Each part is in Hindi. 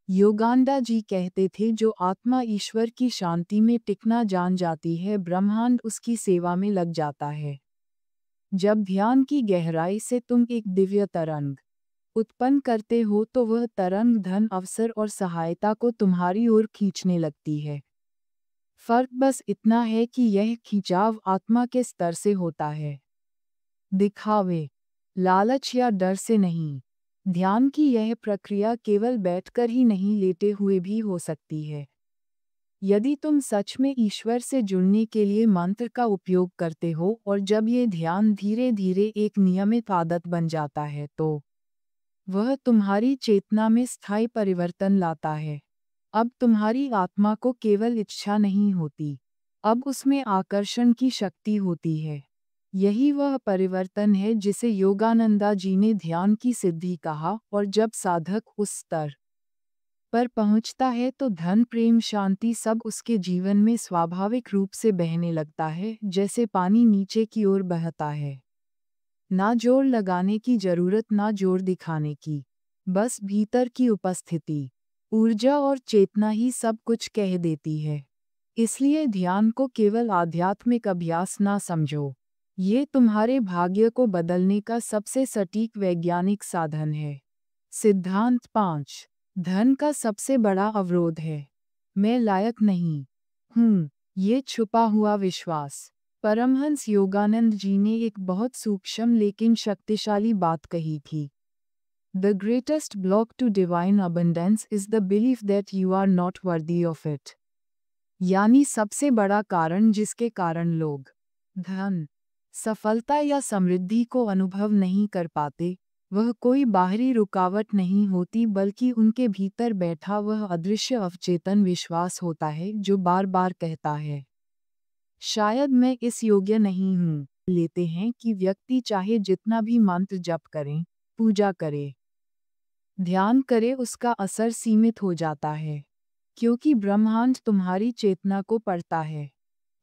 योगानंदा जी कहते थे, जो आत्मा ईश्वर की शांति में टिकना जान जाती है, ब्रह्मांड उसकी सेवा में लग जाता है। जब ध्यान की गहराई से तुम एक दिव्य तरंग उत्पन्न करते हो तो वह तरंग धन, अवसर और सहायता को तुम्हारी ओर खींचने लगती है। फर्क बस इतना है कि यह खिंचाव आत्मा के स्तर से होता है, दिखावे, लालच या डर से नहीं। ध्यान की यह प्रक्रिया केवल बैठकर ही नहीं, लेटे हुए भी हो सकती है। यदि तुम सच में ईश्वर से जुड़ने के लिए मंत्र का उपयोग करते हो और जब ये ध्यान धीरे धीरे एक नियमित आदत बन जाता है तो वह तुम्हारी चेतना में स्थायी परिवर्तन लाता है। अब तुम्हारी आत्मा को केवल इच्छा नहीं होती, अब उसमें आकर्षण की शक्ति होती है। यही वह परिवर्तन है जिसे योगानंदा जी ने ध्यान की सिद्धि कहा, और जब साधक उस स्तर पर पहुंचता है तो धन, प्रेम, शांति सब उसके जीवन में स्वाभाविक रूप से बहने लगता है, जैसे पानी नीचे की ओर बहता है। ना जोर लगाने की जरूरत, ना जोर दिखाने की, बस भीतर की उपस्थिति, ऊर्जा और चेतना ही सब कुछ कह देती है। इसलिए ध्यान को केवल आध्यात्मिक अभ्यास ना समझो, ये तुम्हारे भाग्य को बदलने का सबसे सटीक वैज्ञानिक साधन है। सिद्धांत 5। धन का सबसे बड़ा अवरोध है मैं लायक नहीं हूँ, ये छुपा हुआ विश्वास। परमहंस योगानंद जी ने एक बहुत सूक्ष्म लेकिन शक्तिशाली बात कही थी। The greatest block to divine abundance is the belief that you are not worthy of it. यानी सबसे बड़ा कारण जिसके कारण लोग धन, सफलता या समृद्धि को अनुभव नहीं कर पाते, वह कोई बाहरी रुकावट नहीं होती, बल्कि उनके भीतर बैठा वह अदृश्य अवचेतन विश्वास होता है जो बार बार कहता है, शायद मैं इस योग्य नहीं हूँ। लेते हैं कि व्यक्ति चाहे जितना भी मंत्र जप करें, पूजा करे, ध्यान करे, उसका असर सीमित हो जाता है, क्योंकि ब्रह्मांड तुम्हारी चेतना को पढ़ता है,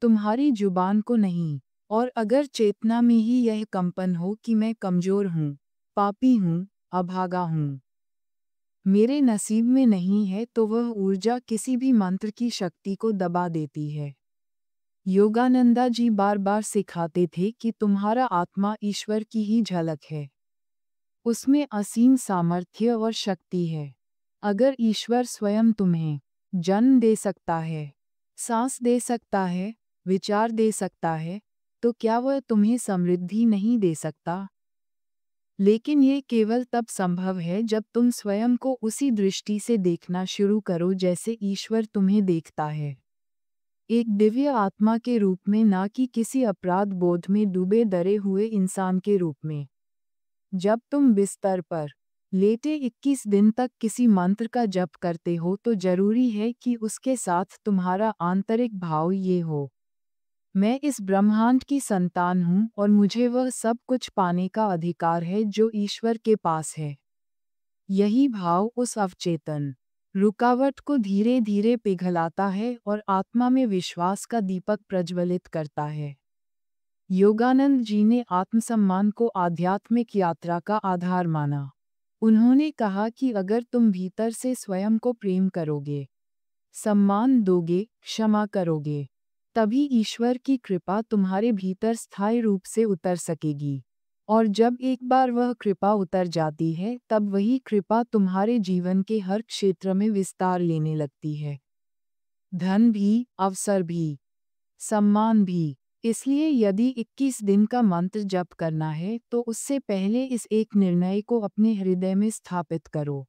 तुम्हारी जुबान को नहीं। और अगर चेतना में ही यह कंपन हो कि मैं कमजोर हूँ, पापी हूँ, अभागा हूँ, मेरे नसीब में नहीं है, तो वह ऊर्जा किसी भी मंत्र की शक्ति को दबा देती है। योगानंदा जी बार बार सिखाते थे कि तुम्हारा आत्मा ईश्वर की ही झलक है, उसमें असीम सामर्थ्य और शक्ति है। अगर ईश्वर स्वयं तुम्हें जन्म दे सकता है, सांस दे सकता है, विचार दे सकता है, तो क्या वह तुम्हें समृद्धि नहीं दे सकता? लेकिन ये केवल तब संभव है जब तुम स्वयं को उसी दृष्टि से देखना शुरू करो जैसे ईश्वर तुम्हें देखता है, एक दिव्य आत्मा के रूप में, ना कि किसी अपराध बोध में डूबे डरे हुए इंसान के रूप में। जब तुम बिस्तर पर लेटे 21 दिन तक किसी मंत्र का जप करते हो तो जरूरी है कि उसके साथ तुम्हारा आंतरिक भाव ये हो, मैं इस ब्रह्मांड की संतान हूँ और मुझे वह सब कुछ पाने का अधिकार है जो ईश्वर के पास है। यही भाव उस अवचेतन रुकावट को धीरे धीरे पिघलाता है और आत्मा में विश्वास का दीपक प्रज्वलित करता है। योगानंद जी ने आत्मसम्मान को आध्यात्मिक यात्रा का आधार माना। उन्होंने कहा कि अगर तुम भीतर से स्वयं को प्रेम करोगे, सम्मान दोगे, क्षमा करोगे, तभी ईश्वर की कृपा तुम्हारे भीतर स्थायी रूप से उतर सकेगी। और जब एक बार वह कृपा उतर जाती है, तब वही कृपा तुम्हारे जीवन के हर क्षेत्र में विस्तार लेने लगती है। धन भी, अवसर भी, सम्मान भी। इसलिए यदि 21 दिन का मंत्र जप करना है तो उससे पहले इस एक निर्णय को अपने हृदय में स्थापित करो,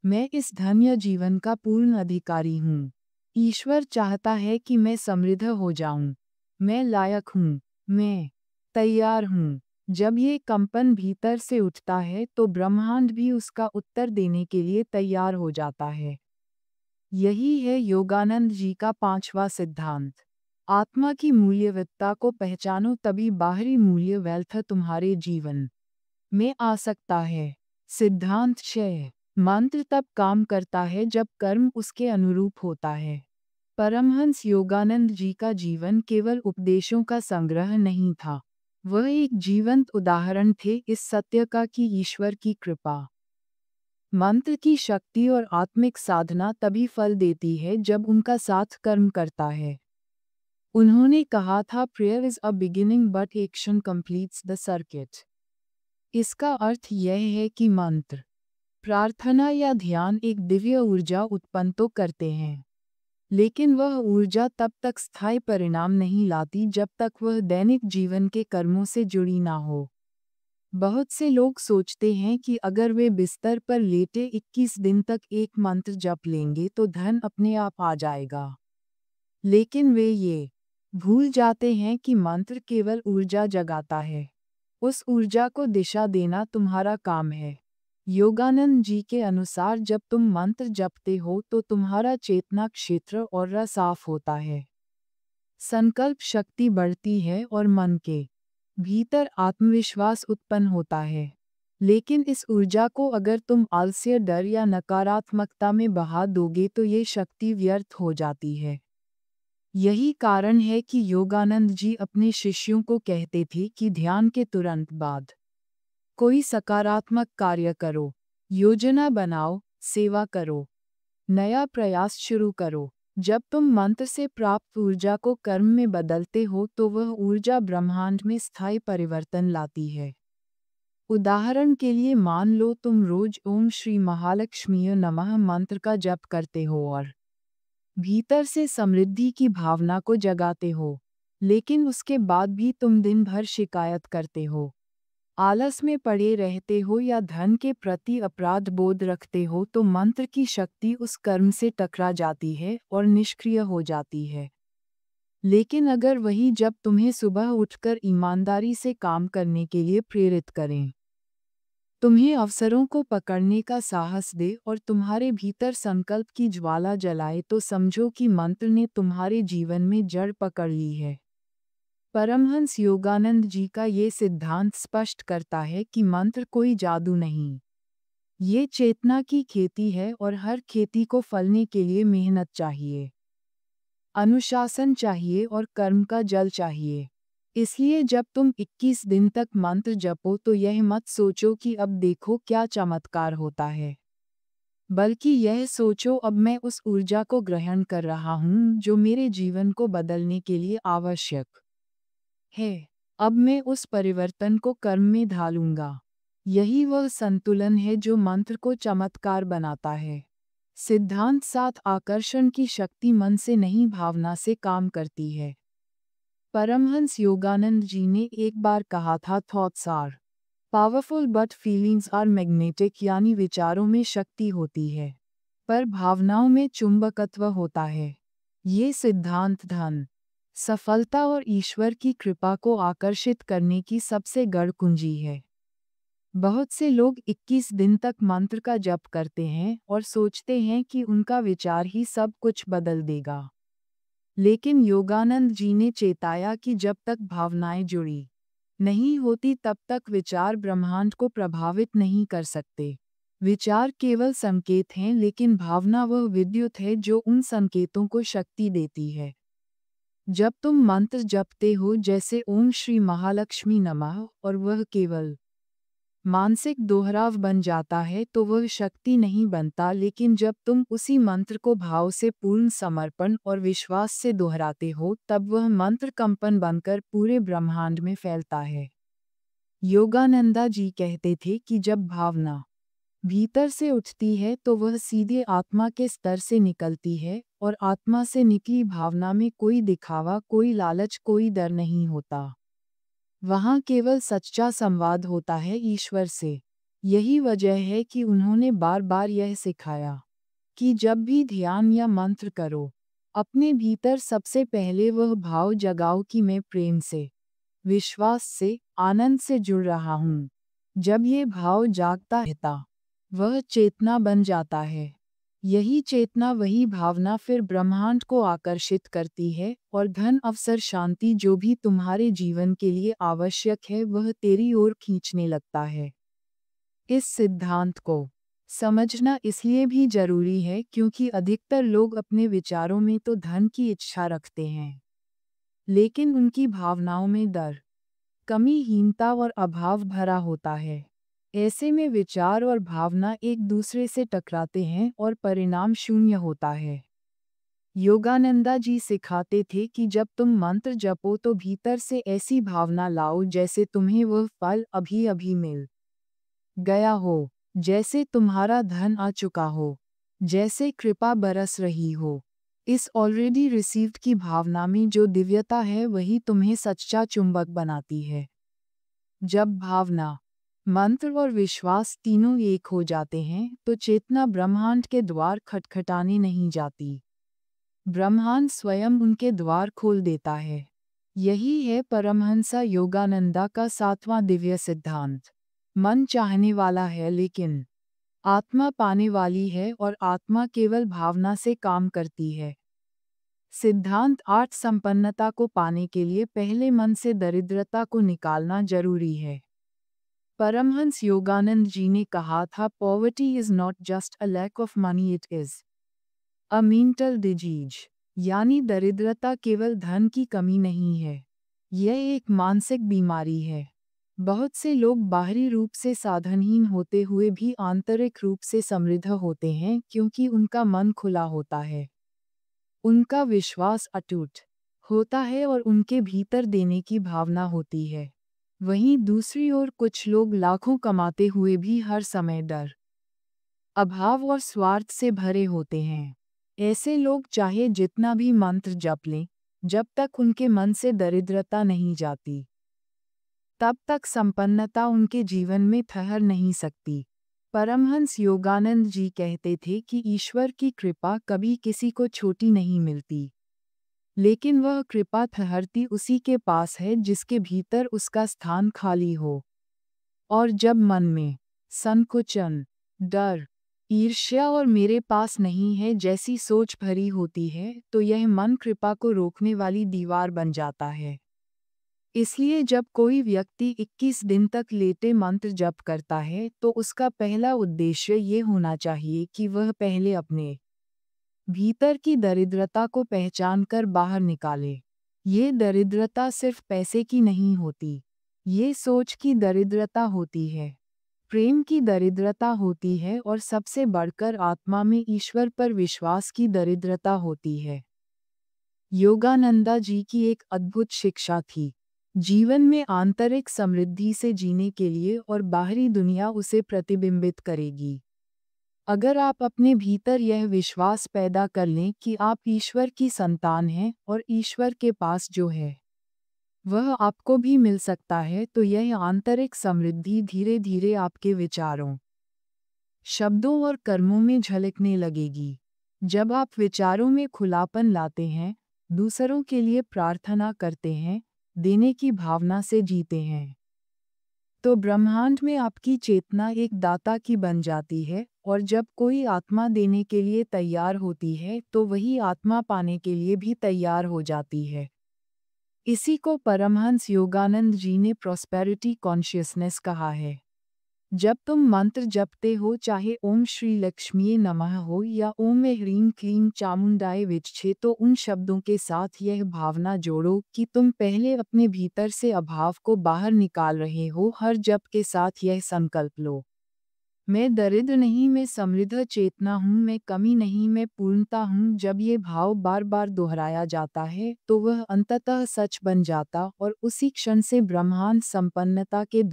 मैं इस धन्य जीवन का पूर्ण अधिकारी हूँ। ईश्वर चाहता है कि मैं समृद्ध हो जाऊं, मैं लायक हूँ, मैं तैयार हूँ। जब ये कंपन भीतर से उठता है तो ब्रह्मांड भी उसका उत्तर देने के लिए तैयार हो जाता है। यही है योगानंद जी का 5वां सिद्धांत। आत्मा की मूल्यवत्ता को पहचानो, तभी बाहरी मूल्य वेल्थ तुम्हारे जीवन में आ सकता है। सिद्धांत 6। मंत्र तब काम करता है जब कर्म उसके अनुरूप होता है। परमहंस योगानंद जी का जीवन केवल उपदेशों का संग्रह नहीं था, वह एक जीवंत उदाहरण थे इस सत्य का कि ईश्वर की कृपा मंत्र की शक्ति और आत्मिक साधना तभी फल देती है जब उनका साथ कर्म करता है। उन्होंने कहा था, prayer is a beginning but action completes the circuit. इसका अर्थ यह है कि मंत्र, प्रार्थना या ध्यान एक दिव्य ऊर्जा उत्पन्न तो करते हैं, लेकिन वह ऊर्जा तब तक स्थायी परिणाम नहीं लाती जब तक वह दैनिक जीवन के कर्मों से जुड़ी ना हो। बहुत से लोग सोचते हैं कि अगर वे बिस्तर पर लेटे 21 दिन तक एक मंत्र जप लेंगे तो धन अपने आप आ जाएगा। लेकिन वे ये भूल जाते हैं कि मंत्र केवल ऊर्जा जगाता है। उस ऊर्जा को दिशा देना तुम्हारा काम है। योगानंद जी के अनुसार जब तुम मंत्र जपते हो तो तुम्हारा चेतना क्षेत्र और साफ होता है। संकल्प शक्ति बढ़ती है और मन के भीतर आत्मविश्वास उत्पन्न होता है। लेकिन इस ऊर्जा को अगर तुम आलस्य, डर या नकारात्मकता में बहा दोगे तो ये शक्ति व्यर्थ हो जाती है। यही कारण है कि योगानंद जी अपने शिष्यों को कहते थे कि ध्यान के तुरंत बाद कोई सकारात्मक कार्य करो, योजना बनाओ, सेवा करो, नया प्रयास शुरू करो। जब तुम मंत्र से प्राप्त ऊर्जा को कर्म में बदलते हो तो वह ऊर्जा ब्रह्मांड में स्थायी परिवर्तन लाती है। उदाहरण के लिए मान लो तुम रोज ओम श्री महालक्ष्मीय नमः मंत्र का जप करते हो और भीतर से समृद्धि की भावना को जगाते हो, लेकिन उसके बाद भी तुम दिन भर शिकायत करते हो, आलस में पड़े रहते हो या धन के प्रति अपराध बोध रखते हो, तो मंत्र की शक्ति उस कर्म से टकरा जाती है और निष्क्रिय हो जाती है। लेकिन अगर वही जब तुम्हें सुबह उठकर ईमानदारी से काम करने के लिए प्रेरित करें, तुम्हें अवसरों को पकड़ने का साहस दे और तुम्हारे भीतर संकल्प की ज्वाला जलाए, तो समझो कि मंत्र ने तुम्हारे जीवन में जड़ पकड़ ली है। परमहंस योगानंद जी का ये सिद्धांत स्पष्ट करता है कि मंत्र कोई जादू नहीं, ये चेतना की खेती है और हर खेती को फलने के लिए मेहनत चाहिए, अनुशासन चाहिए और कर्म का जल चाहिए। इसलिए जब तुम 21 दिन तक मंत्र जपो तो यह मत सोचो कि अब देखो क्या चमत्कार होता है, बल्कि यह सोचो अब मैं उस ऊर्जा को ग्रहण कर रहा हूँ जो मेरे जीवन को बदलने के लिए आवश्यक है। अब मैं उस परिवर्तन को कर्म में ढालूंगा। यही वह संतुलन है जो मंत्र को चमत्कार बनाता है। सिद्धांत 7 आकर्षण की शक्ति मन से नहीं भावना से काम करती है। परमहंस योगानंद जी ने एक बार कहा था, thoughts are powerful but feelings are magnetic, यानी विचारों में शक्ति होती है पर भावनाओं में चुंबकत्व होता है। ये सिद्धांत धन, सफलता और ईश्वर की कृपा को आकर्षित करने की सबसे गढ़ कुंजी है। बहुत से लोग 21 दिन तक मंत्र का जप करते हैं और सोचते हैं कि उनका विचार ही सब कुछ बदल देगा। लेकिन योगानंद जी ने चेताया कि जब तक भावनाएं जुड़ी नहीं होती तब तक विचार ब्रह्मांड को प्रभावित नहीं कर सकते। विचार केवल संकेत हैं, लेकिन भावना वह विद्युत है जो उन संकेतों को शक्ति देती है। जब तुम मंत्र जपते हो जैसे ओम श्री महालक्ष्मी नमः और वह केवल मानसिक दोहराव बन जाता है तो वह शक्ति नहीं बनता, लेकिन जब तुम उसी मंत्र को भाव से पूर्ण समर्पण और विश्वास से दोहराते हो तब वह मंत्र कंपन बनकर पूरे ब्रह्मांड में फैलता है। योगानंदा जी कहते थे कि जब भावना भीतर से उठती है तो वह सीधे आत्मा के स्तर से निकलती है और आत्मा से निकली भावना में कोई दिखावा, कोई लालच, कोई डर नहीं होता। वहाँ केवल सच्चा संवाद होता है ईश्वर से। यही वजह है कि उन्होंने बार बार यह सिखाया कि जब भी ध्यान या मंत्र करो, अपने भीतर सबसे पहले वह भाव जगाओ कि मैं प्रेम से, विश्वास से, आनंद से जुड़ रहा हूँ। जब ये भाव जागता रहता, वह चेतना बन जाता है। यही चेतना, वही भावना फिर ब्रह्मांड को आकर्षित करती है और धन, अवसर, शांति जो भी तुम्हारे जीवन के लिए आवश्यक है वह तेरी ओर खींचने लगता है। इस सिद्धांत को समझना इसलिए भी जरूरी है क्योंकि अधिकतर लोग अपने विचारों में तो धन की इच्छा रखते हैं, लेकिन उनकी भावनाओं में डर, कमी, हीनता और अभाव भरा होता है। ऐसे में विचार और भावना एक दूसरे से टकराते हैं और परिणाम शून्य होता है। योगानंदा जी सिखाते थे कि जब तुम मंत्र जपो तो भीतर से ऐसी भावना लाओ जैसे तुम्हें वह फल अभी अभी मिल गया हो, जैसे तुम्हारा धन आ चुका हो, जैसे कृपा बरस रही हो। इस ऑलरेडी रिसीव्ड की भावना में जो दिव्यता है वही तुम्हें सच्चा चुंबक बनाती है। जब भावना, मंत्र और विश्वास तीनों एक हो जाते हैं तो चेतना ब्रह्मांड के द्वार खटखटाने नहीं जाती। ब्रह्मांड स्वयं उनके द्वार खोल देता है। यही है परमहंस योगानंदा का 7वां दिव्य सिद्धांत। मन चाहने वाला है लेकिन आत्मा पाने वाली है और आत्मा केवल भावना से काम करती है। सिद्धांत 8 संपन्नता को पाने के लिए पहले मन से दरिद्रता को निकालना जरूरी है। परमहंस योगानंद जी ने कहा था, poverty is not just a lack of money, it is a mental disease. यानी दरिद्रता केवल धन की कमी नहीं है, यह एक मानसिक बीमारी है। बहुत से लोग बाहरी रूप से साधनहीन होते हुए भी आंतरिक रूप से समृद्ध होते हैं क्योंकि उनका मन खुला होता है, उनका विश्वास अटूट होता है और उनके भीतर देने की भावना होती है। वहीं दूसरी ओर कुछ लोग लाखों कमाते हुए भी हर समय डर, अभाव और स्वार्थ से भरे होते हैं। ऐसे लोग चाहे जितना भी मंत्र जप लें, जब तक उनके मन से दरिद्रता नहीं जाती, तब तक संपन्नता उनके जीवन में ठहर नहीं सकती। परमहंस योगानंद जी कहते थे कि ईश्वर की कृपा कभी किसी को छोटी नहीं मिलती, लेकिन वह कृपा ठहरती उसी के पास है जिसके भीतर उसका स्थान खाली हो। और जब मन में संकुचन, डर, ईर्ष्या और मेरे पास नहीं है जैसी सोच भरी होती है तो यह मन कृपा को रोकने वाली दीवार बन जाता है। इसलिए जब कोई व्यक्ति 21 दिन तक लेटे मंत्र जप करता है तो उसका पहला उद्देश्य ये होना चाहिए कि वह पहले अपने भीतर की दरिद्रता को पहचानकर बाहर निकाले। ये दरिद्रता सिर्फ पैसे की नहीं होती, ये सोच की दरिद्रता होती है, प्रेम की दरिद्रता होती है और सबसे बढ़कर आत्मा में ईश्वर पर विश्वास की दरिद्रता होती है। योगानंदा जी की एक अद्भुत शिक्षा थी। जीवन में आंतरिक समृद्धि से जीने के लिए और बाहरी दुनिया उसे प्रतिबिंबित करेगी। अगर आप अपने भीतर यह विश्वास पैदा कर लें कि आप ईश्वर की संतान हैं और ईश्वर के पास जो है वह आपको भी मिल सकता है, तो यह आंतरिक समृद्धि धीरे धीरे आपके विचारों, शब्दों और कर्मों में झलकने लगेगी। जब आप विचारों में खुलापन लाते हैं, दूसरों के लिए प्रार्थना करते हैं, देने की भावना से जीते हैं, तो ब्रह्मांड में आपकी चेतना एक दाता की बन जाती है और जब कोई आत्मा देने के लिए तैयार होती है तो वही आत्मा पाने के लिए भी तैयार हो जाती है। इसी को परमहंस योगानंद जी ने प्रॉस्पेरिटी कॉन्शियसनेस कहा है। जब तुम मंत्र जपते हो, चाहे ओम श्री लक्ष्मीये नमः हो या ओम ह्रीं क्लीं चामुंडाय विच्छे, तो उन शब्दों के साथ यह भावना जोड़ो कि तुम पहले अपने भीतर से अभाव को बाहर निकाल रहे हो। हर जप के साथ यह संकल्प लो, मैं दरिद्र नहीं, मैं समृद्ध चेतना हूँ, मैं कमी नहीं, मैं पूर्णता हूँ। जब ये भाव बार बार दोहराया जाता है तो वह अंततः सच बन जाता और उसी क्षण से ब्रह्मांड संपन्नता के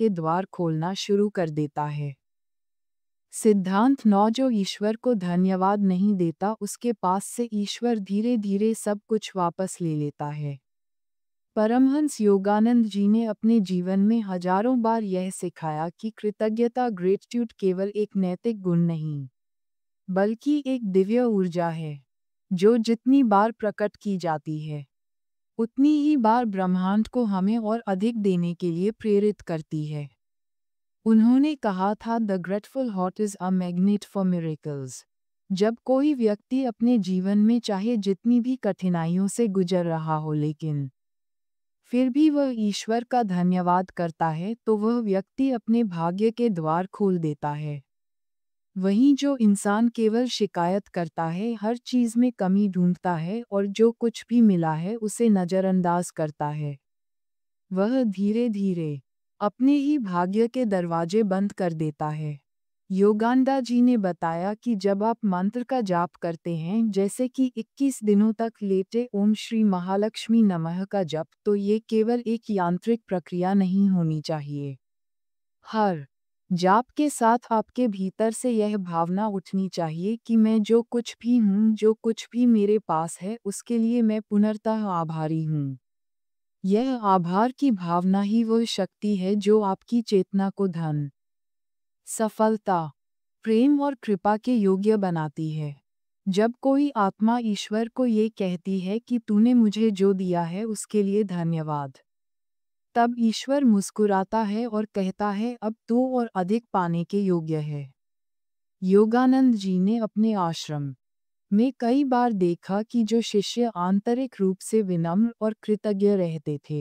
द्वार खोलना शुरू कर देता है। सिद्धांत 9, जो ईश्वर को धन्यवाद नहीं देता उसके पास से ईश्वर धीरे धीरे सब कुछ वापस ले लेता है। परमहंस योगानंद जी ने अपने जीवन में हजारों बार यह सिखाया कि कृतज्ञता, ग्रेटिट्यूड, केवल एक नैतिक गुण नहीं बल्कि एक दिव्य ऊर्जा है जो जितनी बार प्रकट की जाती है उतनी ही बार ब्रह्मांड को हमें और अधिक देने के लिए प्रेरित करती है। उन्होंने कहा था, the grateful heart is a magnet for miracles. जब कोई व्यक्ति अपने जीवन में चाहे जितनी भी कठिनाइयों से गुजर रहा हो लेकिन फिर भी वह ईश्वर का धन्यवाद करता है तो वह व्यक्ति अपने भाग्य के द्वार खोल देता है। वहीं जो इंसान केवल शिकायत करता है, हर चीज में कमी ढूंढता है और जो कुछ भी मिला है उसे नजरअंदाज करता है, वह धीरे धीरे अपने ही भाग्य के दरवाजे बंद कर देता है। योगानंदा जी ने बताया कि जब आप मंत्र का जाप करते हैं, जैसे कि 21 दिनों तक लेटे ओम श्री महालक्ष्मी नमः का जप, तो ये केवल एक यांत्रिक प्रक्रिया नहीं होनी चाहिए। हर जाप के साथ आपके भीतर से यह भावना उठनी चाहिए कि मैं जो कुछ भी हूँ, जो कुछ भी मेरे पास है, उसके लिए मैं पूर्णतः आभारी हूँ। यह आभार की भावना ही वो शक्ति है जो आपकी चेतना को धन, सफलता, प्रेम और कृपा के योग्य बनाती है। जब कोई आत्मा ईश्वर को ये कहती है कि तूने मुझे जो दिया है उसके लिए धन्यवाद, तब ईश्वर मुस्कुराता है और कहता है अब तू और अधिक पाने के योग्य है। योगानंद जी ने अपने आश्रम में कई बार देखा कि जो शिष्य आंतरिक रूप से विनम्र और कृतज्ञ रहते थे,